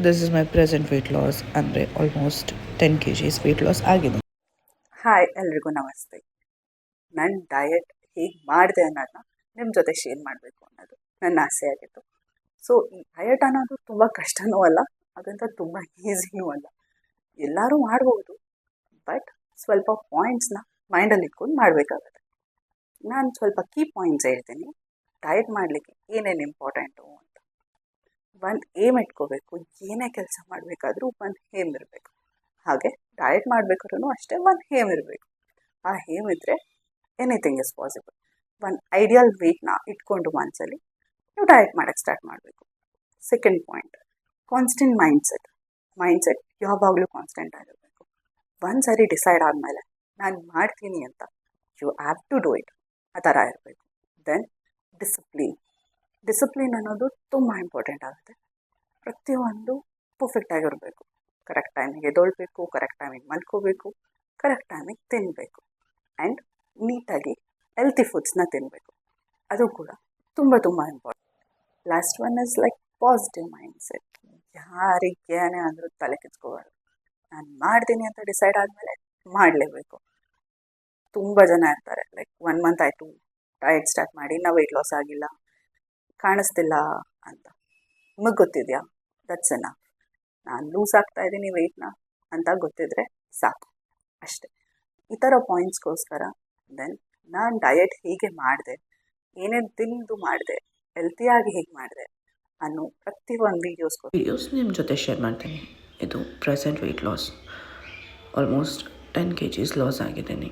This is my present weight loss ಅಂದರೆ almost 10 kgs weight loss ಆಗಿದೆ. Hi ಎಲ್ರಿಗೂ ನಮಸ್ತೆ. ನನ್ನ ಡಯಟ್ ಹೇಗೆ ಮಾಡಿದೆ ಅನ್ನೋದನ್ನ ನಿಮ್ಮ ಜೊತೆ ಶೇರ್ ಮಾಡಬೇಕು ಅನ್ನೋದು ನನ್ನ ಆಸೆ ಆಗಿತ್ತು. ಸೊ ಈ ಡಯಟ್ ಅನ್ನೋದು ತುಂಬ ಕಷ್ಟನೂ ಅಲ್ಲ, ಅದಂತ ತುಂಬ ಈಸಿನೂ ಅಲ್ಲ. ಎಲ್ಲರೂ ಮಾಡ್ಬೋದು, ಬಟ್ ಸ್ವಲ್ಪ ಪಾಯಿಂಟ್ಸ್ನ ಮೈಂಡಲ್ಲಿ ಇಟ್ಕೊಂಡು ಮಾಡಬೇಕಾಗುತ್ತೆ. ನಾನು ಸ್ವಲ್ಪ ಕೀ ಪಾಯಿಂಟ್ಸ್ ಹೇಳ್ತೀನಿ ಡಯಟ್ ಮಾಡಲಿಕ್ಕೆ ಏನೇನು ಇಂಪಾರ್ಟೆಂಟು ಅಂತ. ಒಂದು ಏಮ್ ಇಟ್ಕೋಬೇಕು, ಏನೇ ಕೆಲಸ ಮಾಡಬೇಕಾದ್ರೂ ಒಂದು ಹೇಮ್ ಇರಬೇಕು. ಹಾಗೆ ಡಯಟ್ ಮಾಡಬೇಕಾದ್ರೂ ಅಷ್ಟೇ ಒಂದು ಹೇಮ್ ಇರಬೇಕು. ಆ ಹೇಮ್ ಇದ್ದರೆ ಎನಿಥಿಂಗ್ ಇಸ್ ಪಾಸಿಬಲ್. ಒಂದು ಐಡಿಯಲ್ ವೆಯ್ಟ್ನ ಇಟ್ಕೊಂಡು ಮನಸ್ಸಲ್ಲಿ ನೀವು ಡಯಟ್ ಮಾಡೋಕ್ಕೆ ಸ್ಟಾರ್ಟ್ ಮಾಡಬೇಕು. ಸೆಕೆಂಡ್ ಪಾಯಿಂಟ್, ಕಾನ್ಸ್ಟೆಂಟ್ ಮೈಂಡ್ಸೆಟ್ ಯಾವಾಗಲೂ ಕಾನ್ಸ್ಟೆಂಟ್ ಆಗಿರಬೇಕು. ಒಂದು ಸಾರಿ ಡಿಸೈಡ್ ಆದಮೇಲೆ ನಾನು ಮಾಡ್ತೀನಿ ಅಂತ you have to do it, ಆ ಥರ ಇರಬೇಕು. ದೆನ್ ಡಿಸಿಪ್ಲಿನ್ ಅನ್ನೋದು ತುಂಬ ಇಂಪಾರ್ಟೆಂಟ್ ಆಗುತ್ತೆ. ಪ್ರತಿಯೊಂದು ಪರ್ಫೆಕ್ಟಾಗಿರಬೇಕು. ಕರೆಕ್ಟ್ ಟೈಮಿಗೆ ಎದ್ದೇಳಬೇಕು, ಕರೆಕ್ಟ್ ಟೈಮಿಗೆ ಮಲ್ಕೋಬೇಕು, ಕರೆಕ್ಟ್ ಟೈಮಿಗೆ ತಿನ್ನಬೇಕು, ಆ್ಯಂಡ್ ನೀಟಾಗಿ ಹೆಲ್ತಿ ಫುಡ್ಸ್ನ ತಿನ್ನಬೇಕು. ಅದು ಕೂಡ ತುಂಬ ತುಂಬ important. Last one is like positive mindset. ಯಾರಿಗೇನೇ ಅಂದರೂ ತಲೆ ಕೆಚ್ಕೋಬಾರ್ದು. ನಾನು ಮಾಡ್ತೀನಿ ಅಂತ ಡಿಸೈಡ್ ಆದಮೇಲೆ ಮಾಡಲೇಬೇಕು. ತುಂಬ ಜನ ಇರ್ತಾರೆ, ಲೈಕ್ 1 month ಆಯಿತು ಡಯಟ್ ಸ್ಟಾರ್ಟ್ ಮಾಡಿ, ನಾವು ವೆಯ್ಟ್ ಲಾಸ್ ಆಗಿಲ್ಲ, ಕಾಣಿಸ್ತಿಲ್ಲ ಅಂತ. ನಿಮಗೆ ಗೊತ್ತಿದೆಯಾ, ದಟ್ಸ್ ಎನಫ್. ನಾನು ಲೂಸ್ ಆಗ್ತಾ ಇದ್ದೀನಿ ವೆಯ್ಟ್ನ ಅಂತ ಗೊತ್ತಿದ್ರೆ ಸಾಕು, ಅಷ್ಟೇ. ಈ ಥರ ಪಾಯಿಂಟ್ಸ್ಗೋಸ್ಕರ ದೆನ್ ನಾನು ಡಯಟ್ ಹೇಗೆ ಮಾಡಿದೆ, ಏನೇನು ತಿಂದು ಮಾಡಿದೆ, ಹೆಲ್ತಿಯಾಗಿ ಹೇಗೆ ಮಾಡಿದೆ ಅನ್ನೋ ಪ್ರತಿಯೊಂದು ವೀಡಿಯೋಸ್ ನಿಮ್ಮ ಜೊತೆ ಶೇರ್ ಮಾಡ್ತೀನಿ. ಇದು present weight loss, almost 10 kgs loss ಆಗಿದ್ದೀನಿ.